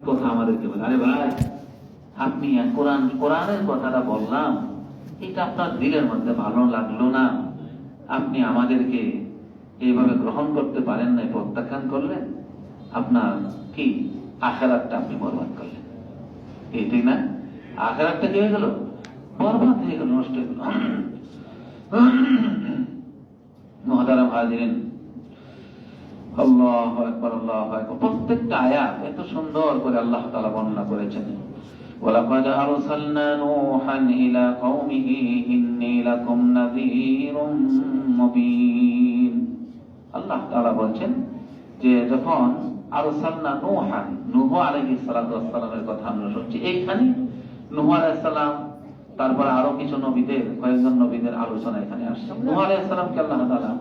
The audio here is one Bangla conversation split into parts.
কথা আমাদেরকে বলে, আরে ভাই আপনি কোরআনের কথাটা বললাম, এটা আপনার দিলের মধ্যে ভালো লাগলো না, আপনি আমাদেরকে এইভাবে গ্রহণ করতে পারেন না, প্রত্যাখ্যান করলেন, আপনার কি আখিরাতটা আপনি বরবাদ করলেন। এইটাই না, আখিরাতটা কি হয়ে গেল? বরবাদ হয়ে গেল, নষ্ট হয়ে গেল। মুহতারাম হাজিরিন, আল্লাহু আকবার, আল্লাহু আকবার। প্রত্যেকটা আয়াত এত সুন্দর করে আল্লাহ তাআলা বর্ণনা করেছেন। ওয়ালাকাদ আরসালনা নূহান ইলা কওমিহি ইন্নী লাকুম নাযীরুম মুবিন। আল্লাহ তাআলা বলেন যে যখন আরসালনা নূহান, নূহ আলাইহিস সালাতু ওয়াস সালামের কথা আমরা শুনছি। এইখানে নূহ আলাইহিস সালাম, তারপর আরো কিছু নবীদের, কয়েকজন নবীদের আলোচনা এখানে আসছে। নূহ আলাইহিস সালামকে আল্লাহ তাআলা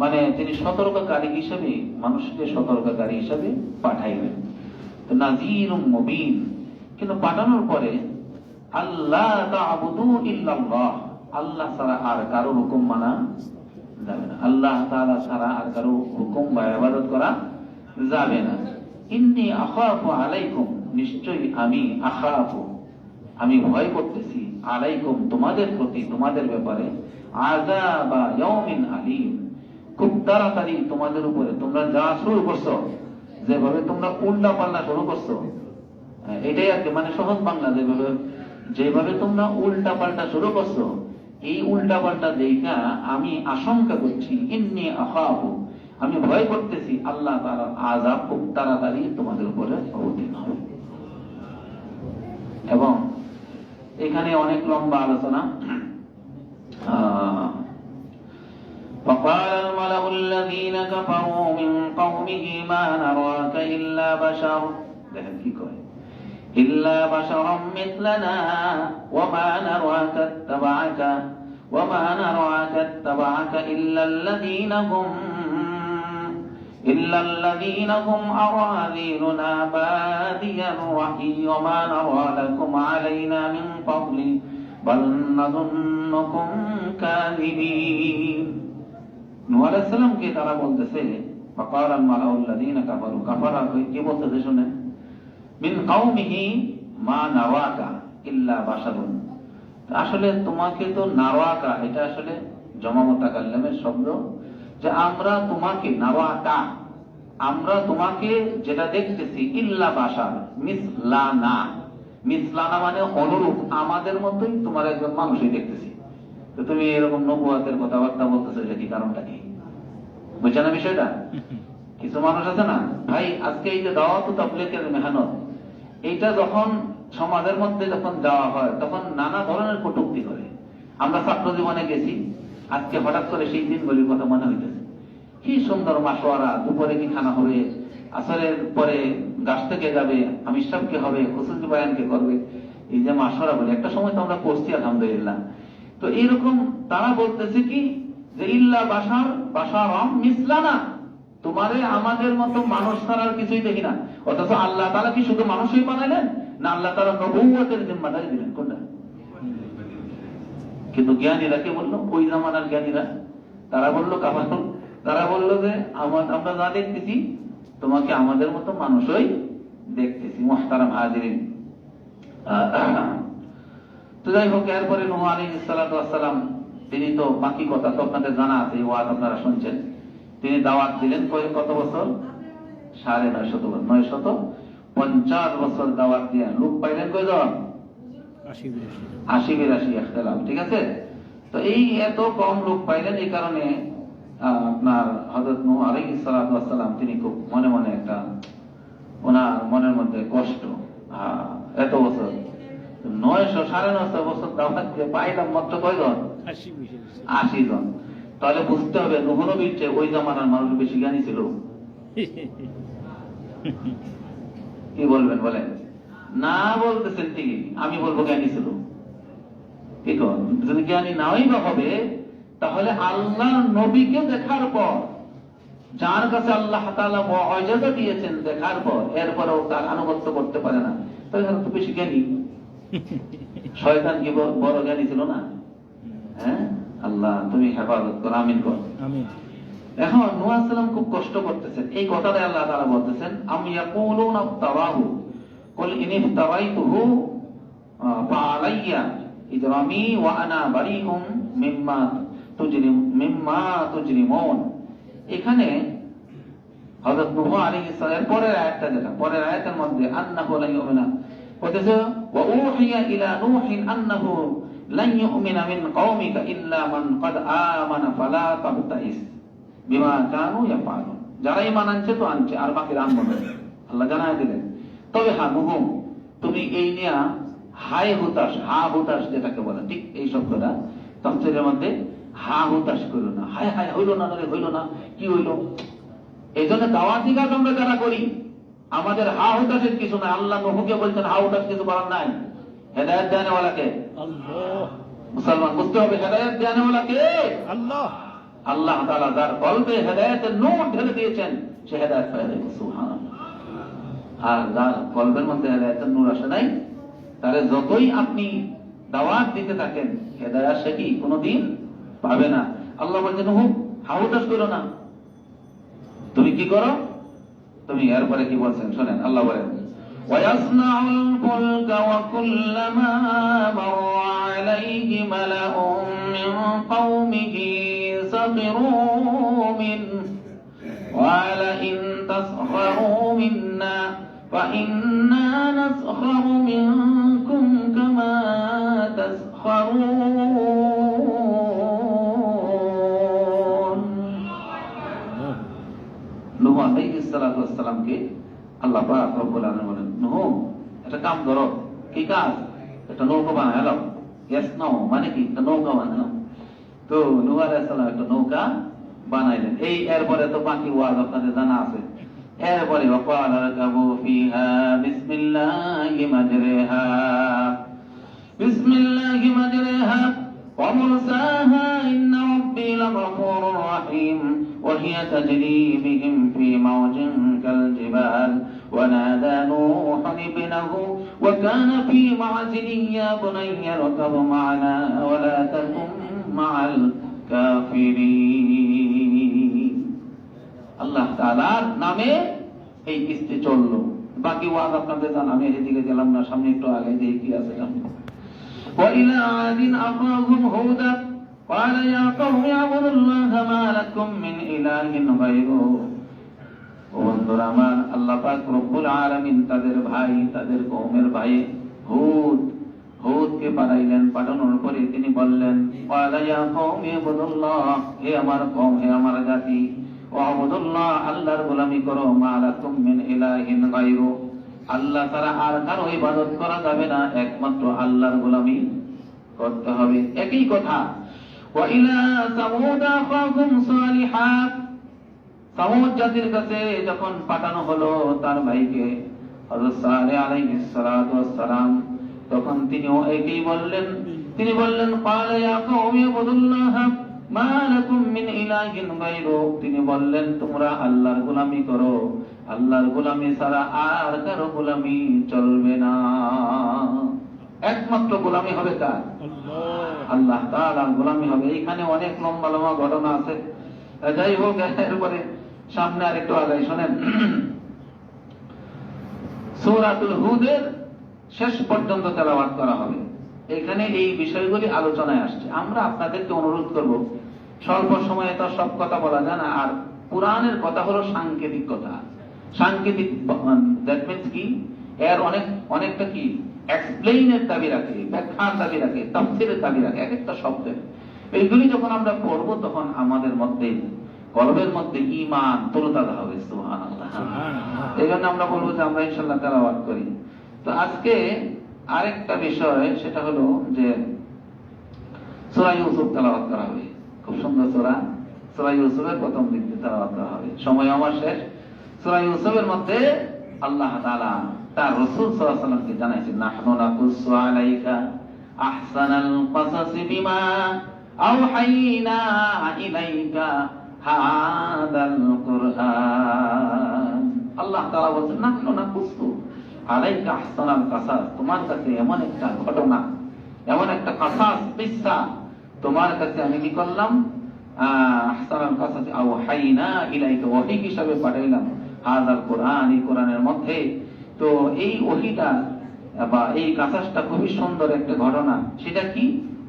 মানে তিনি সতর্ককারী হিসেবে, মানুষকে সতর্ককারী হিসেবে পাঠাইলেন, তো নাযীরুম মুবিন। কিন্তু পাঠানোর পরে আল্লাহ তা'বুদু ইল্লাল্লাহ, আল্লাহ ছাড়া আর কারো হুকুম মানা যাবে না, আল্লাহ তাআলা ছাড়া আর কারো হুকুম বা ইবাদত করা যাবে না। ইন্নী আখাফু আলাইকুম, নিশ্চয়ই আমি, আখাফু আমি ভয় করতেছি, আলাইকুম তোমাদের প্রতি, তোমাদের ব্যাপারে, আযাবা ইয়াউমিন আলীম, খুব তাড়াতাড়ি তোমাদের উপরে তোমরা যা শুরু করছো, যেভাবে তোমরা উল্টা পাল্টা শুরু করছো, এটাই আর কি, মানে সহজ বাংলা, যেভাবে তোমরা উল্টা পাল্টা শুরু করছো, এই উল্টা পাল্টা দেখা আমি আশঙ্কা করছি, ইন্নী আখাফু আমি ভয় করতেছি, আল্লাহ তাআলার আযাব খুব তাড়াতাড়ি তোমাদের উপরে অবতীর্ণ হবে। এবং এখানে অনেক লম্বা আলোচনা। وقال الملأ الذين كفروا من قومه ما نراك إلا بشرا مثلنا وما نراك اتبعك إلا الذين هم أراذلنا بادي الرأي وما نرى لكم علينا من فضل بل نظنكم كاذبين। নূহ আলাইহিস সালামকে তারা বলতেছে, ফাকাল আল মালাউল্লাযীনা কাফারু, কাফারা কি বলতেছে শুনেন, মিন কওমিহি মা নারাকা ইল্লা বাশারুন। আসলে তোমাকে তো নারাকা, এটা আসলে জমা মুতাকাল্লিমের শব্দ, যে আমরা তোমাকে, নারাকা আমরা তোমাকে যেটা দেখতেছি, ইল্লা বাশার মিসলানা, মিসলানা মানে অনুরূপ, আমাদের মতোই তোমার একজন মানুষই দেখতেছি। তো তুমি এরকম নবুয়াতের কথাবার্তা বলতেছো, এটা কি কারণটা কি? বুঝছেন না বিষয়টা? কিছু মানুষ আছে না ভাই, আজকে এই যে দাওয়াত তাবলীগের মেহনত, এইটা যখন সমাজের মধ্যে যখন যাওয়া হয়, তখন নানা ধরনের কটূক্তি করে। আমরা ছাত্র জীবনে গেছি, আজকে হঠাৎ করে সেই দিনগুলির কথা মনে হইতেছে, কি সুন্দর মাশওয়ারা, দুপুরে কি খানা হবে, আসরের পরে গাছ থেকে যাবে, আমির সাহেবকে হবে, খুসুসি বয়ানকে করবে, এই যে মাশওয়ারা বলে, একটা সময় তো আমরা করছি আলহামদুলিল্লাহ। তো এইরকম তারা বলতেছে কি, যে ইল্লা বাশারাম মিসলানা, তোমারে আমাদের মতো মানুষ ছাড়ার কিছুই দেখি না। অথচ আল্লাহ তাআলা কি শুধু মানুষই বানাইলেন না, আল্লাহ তাআলা নবুয়তের জিম্মাদারি দিলেন? কোনটা? কিন্তু জ্ঞানীরা কে বললো, ওই জামানার জ্ঞানীরা, তারা বললো, কাফার, তারা বললো যে আমরা যা দেখতেছি তোমাকে আমাদের মতো মানুষই দেখতেছি। মুহতারাম হাজিরিন, তো যাই হোক, এরপরে নূহ আলাইহিস সালাতু ওয়াস সালাম, তিনি তো বাকি কথা তো আপনাদের জানা আছে, ওয়াজ আপনারা শুনছেন। তিনি দাওয়াত দিলেন কত বছর? 950 বছর দাওয়াত দিয়ে লোক পাইলেন কয়জন? 80-82 ইখতিলাফ, ঠিক আছে। তো এই এত কম লোক পাইলেন, এই কারণে আপনার হযরত নূহ আলাইহিস সালাতু ওয়াস সালাম তিনি খুব মনে মনে একটা, ওনার মনের মধ্যে কষ্ট, এত বছর 900-950 বছর দাওয়াত দিয়ে পাইলাম মাত্র কয়জন? 80 জন। তাহলে বুঝতে হবে নূহ নবীর চেয়ে ওই জামানার মানুষ বেশি জ্ঞানী ছিল। কি বলবেন বলেন? না বলতেছেন ঠিকই, আমি বলবো জ্ঞানী ছিল। ঠিক, যদি জ্ঞানী নাই বা হবে, তাহলে আল্লাহর নবীকে দেখার পর, যার কাছে আল্লাহ তাআলা মুআজিজা দিয়েছেন, দেখার পর এরপরেও তার আনুগত্য করতে পারে না, তাহলে তো বেশি জ্ঞানী। শয়তান কি বড় জ্ঞানী ছিল না? হ্যাঁ, আল্লাহ তুমি হেফাজত করো, আমিন কর। এখন নূহ আলাইহিস সালাম খুব কষ্ট করতেছেন, এই কথাটাই আল্লাহ তাআলা বলতেছেন, আম ইয়াকুলুনা তাওয়াহু, কুল ইন ইফতারাইতুহু ফাআলাইয়া ইজরামি ওয়া আনা বারিউম মিম্মা তুজরিমুন। এখানে হযরত নূহ আলাইহিস সালামের পরের আয়াতটা, যেটা পরের আয়াতের মধ্যে আন্নাহু লা ইউমিনা বলতেছে, ওয়া উহিয়া ইলা নূহিন আন্নাহু লান ইউমিনা মিন কওমিকা ইল্লা মান ক্বাদ আমানা ফালা তাবতাইস বিমা কানু ইয়াফআলুন। যারা ঈমান আনছে তো আনছে, আর বাকিরা আনবে না, আল্লাহ জানায় দিলেন। তবে হ্যাঁ নূহ, তুমি এই নিয়া হায় হুতাশ, হা হুতাশ যেটাকে বলে, ঠিক এই শব্দটা তাফসীরের মধ্যে হা হুতাশ করো না, হায় হায় হইল না, হইল না, কি হইল। এই জন্য দাওয়াতি কাজ আমরা যারা করি, আমাদের হা হুতাশের কিছু নাই। আল্লাহ নূহকে বলছেন হা হুতাশ কিছু করার নাই। হেদায়েত দেওয়ালাকে আল্লাহ। মুসলমান বুঝতে হবে, হেদায়েত দেওয়ালাকে আল্লাহ। আল্লাহ তাআলা যার কলবে হেদায়েতের নূর ঢেলে দিয়েছেন, সে হেদায়েত পেয়ে যাবে, সুবহানাল্লাহ। আর যার কলবের মধ্যে হেদায়েতের নূর আসে নাই, তারে যতই আপনি দাওয়াত দিতে থাকেন, হেদায়েত সে কি কোনোদিন পাবে না। আল্লাহ বলছেন নূহ হা হুতাশ করো না, তুমি কি করো, তুমি এরপরে কি বলছেন শুনেন। আল্লাহ বলেন, وَيَصْنَعُ الْفُلْكَ وَكُلَّمَا مَرَّ عَلَيْهِ مَلَأٌ مِّن قَوْمِهِ سَخِرُوا مِنْهُ قَالَ إِن تَسْخَرُوا مِنَّا فَإِنَّا نَسْخَرُ مِنكُمْ كَمَا تَسْخَرُونَ। নূহ আলাইহিস সালাতু ওয়াস সালামকে আল্লাহ পাক রব্বুল আলামিন বলেন, নূহ একটা কাম করো। কি কাজ? একটা নৌকা বানালো। ইয়াসনাউ মানে কি? একটা নৌকা বানালো। তো নূহ আলাইহিস সালাম একটা নৌকা বানাইলেন। এই এরপরে তো বাকি ওয়াজ আপনাদের জানা আছে। এরপরে ওয়াকালা রাকাবু ফিহা বিসমিল্লাহি মাজরিহা বিসমিল্লাহি মাজরিহা ওয়া মুরসাহা ইন্না রাব্বি লাগফুরুর রাহিম ওয়া হিয়া তাজরি বিহিম ফি মাওজিন কাল জিবাল ওয়া নাদা নূহুন ইবনাহু ওয়া কানা ফি মা'জিলিন ইয়া বুনাইয়া রাকাব মা'না ওয়া লা তাকুম মা'আল কাফিরিন। আল্লাহ তাআলার নামে এই কিস্তি চললো। বাকি ওয়াজ আপনাদের জানা, আমি এদিকে গেলাম না, সামনে একটু আগে দেখি কি আছে। وَإِلَى عَادٍ أَخَاهُمْ هُودًا قَالَ يَا قَوْمِ اعْبُدُوا اللَّهَ مَا لَكُمْ مِنْ إِلَٰهٍ غَيْرُهُ। ও বন্ধুরা আমার, আল্লাহ পাক রব্বুল আলামিন তাদের ভাই, তাদের কওমের ভাই হুদকে পাঠাইলেন। পাঠানোর পরে তিনি বললেন, قَالَ يَا قَوْمِ اعْبُدُوا اللَّهَ, হে আমার কওম, হে আমার জাতি, ওয়াবুদুল্লাহ, আল্লাহর গোলামি করো, মা লাকুম মিন ইলাহিন গায়রু, আল্লাহ ছাড়া আর কারো ইবাদত করা যাবে না, একমাত্র আল্লাহর গোলামি করতে হবে। একই কথা। ওয়া ইলা সামুদ আখাহুম সালিহা, সামুদ জাতির কাছে যখন পাঠানো হলো তার ভাইকে হযরত সালেহ আলাইহিস সালাতু ওয়াস সালাম, তখন তিনিও একই বললেন। তিনি বললেন, ক্বালা ইয়া কওমি ইবুদুল্লাহ মা লাকুম মিন ইলাহিন গায়রু, তিনি বললেন তোমরা আল্লাহর গোলামি করো, আল্লাহর গোলামি ছাড়া আর কারো গোলামি চলবে না। একমাত্র গোলামি হবে কার? আল্লাহ তাআলার গোলামি হবে। এখানে অনেক লম্বা লম্বা ঘটনা আছে, যাই হোক এরপরে সামনে আরেকটু আগাই শোনেন। সূরাতুল হুদের শেষ পর্যন্ত তেলাওয়াত করা হবে। এখানে এই বিষয়গুলি আলোচনায় আসছে। আমরা আপনাদেরকে অনুরোধ করব, স্বল্প সময়ে তো সব কথা বলা যায় না, আর কোরআনের কথা হলো সাংকেতিক কথা। সাংকেতিক দ্যাট মিন্স কি, এর অনেকটা কি এক্সপ্লেইনের দাবি রাখে, ব্যাখ্যার দাবি রাখে, তাফসীরের দাবি রাখে এক একটা শব্দের। এইগুলি যখন আমরা পড়ব তখন আমাদের মধ্যে, কলবের মধ্যে ঈমান তরতাজা হবে। সুবহানাল্লাহ। এই জন্য আমরা বলবো যে আমরা ইনশাআল্লাহ তেলাওয়াত করি। তো আজকে আরেকটা বিষয়, সেটা হলো যে সূরা ইউসুফ তেলাওয়াত করা হবে। খুব সুন্দর সূরা ইউসুফের প্রথম দিক দিয়ে তেলাওয়াত করা হবে। সময় আমার শেষ। সূরা ইউসুফের মধ্যে আল্লাহ তাআলা তার রাসূল সাল্লাল্লাহু আলাইহি ওয়াসাল্লামকে জানাইছেন, নাহনু নাকুসু আলাইকা আহসানাল কাসাসি বিমা আওহাইনা ইলাইকা হাদাল কুরআন। আল্লাহ তাআলা বলেন, নাহনু নাকুসু আলাইকা আহসানাল কাসাস, তোমার কাছে এমন একটা ঘটনা, এমন একটা কাসাস কিসসা তোমার কাছে আমি কি করলাম, আহসানাল কাসাস আওহাইনা ইলাইকা, ওহী হিসাবে পাঠাইলাম, হাদাল কুরআন, এই কোরআনের মধ্যে তো এই ওহীটা বা এই কাসাসটা খুবই সুন্দর একটা ঘটনা। সেটা কি?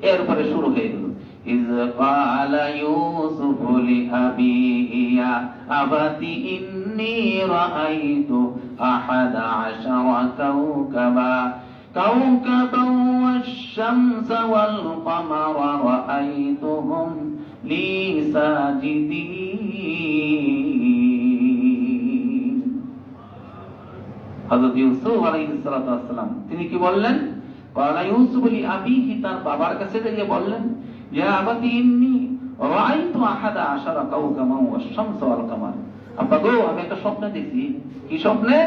এর উপরে শুরু হয়ে গেল, ইয ক্বালা ইউসুফু লিআবিহি ইয়া আবাতি ইন্নী রাআইতু আহাদা আশারা কাওকাবান ওয়াশ-শামসা ওয়াল কামারা রাআইতুহুম লি সাজিদিন। হযরত ইউসুফ আলাইহিস সালাতু ওয়াস সালাম তিনি কি বললেন? ক্বালা ইউসুফু লিআবিহি, তার বাবার কাছে গিয়ে বললেন, ইয়া আবাতি ইন্নী রাআইতু আহাদা আশারা কাওকাবান ওয়াশ-শামসা ওয়াল কামার। আব্বা গো, আমি একটা স্বপ্ন দেখছি। কি স্বপ্নে?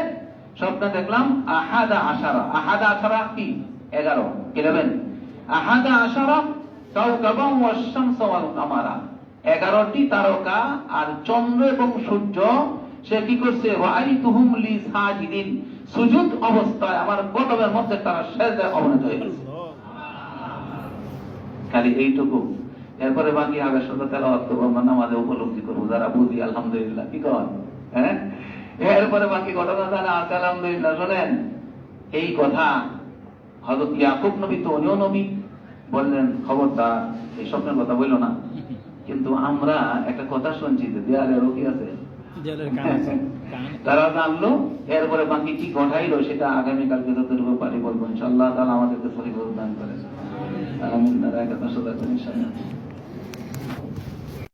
স্বপ্নে দেখলাম আহাদা আশারা। আহাদা আশারা কি? 11, 11। আহাদা আশারা কাওকাবান ওয়াশ-শামসা ওয়াল কামারা, 11টি তারকা আর চন্দ্র এবং সূর্য সে কি করছে? রাআইতুহুম লি সাজিদিন, সুজুদ অবস্থায় আমার কদমের মধ্যে তারা সেজদায় অবনত হয়ে গেছে। খালি এইটুকু। এরপরে বাকি আগাছটা তেলাওয়াত করবো, আমরা নামাজে উপলব্ধি করবো, যারা বুঝি আলহামদুলিল্লাহ। কি কন? হ্যাঁ, এরপরে বাকি ঘটনা যারা আছে আলহামদুলিল্লাহ। শোনেন, এই কথা হযরত ইয়াকুব নবী তো উনিও নবী, বললেন খবরদার এই স্বপ্নের কথা বললো না। কিন্তু আমরা একটা কথা শুনছি যে দেয়ালেরও কি আছে, তারা জানলো। এরপরে বাকি কি ঘটাইলো সেটা আগামীকালকে যতটুকু পারি বলবো ইনশাআল্লাহ। তাআলা আমাদেরকে সহিহ দান করেন। আমিন।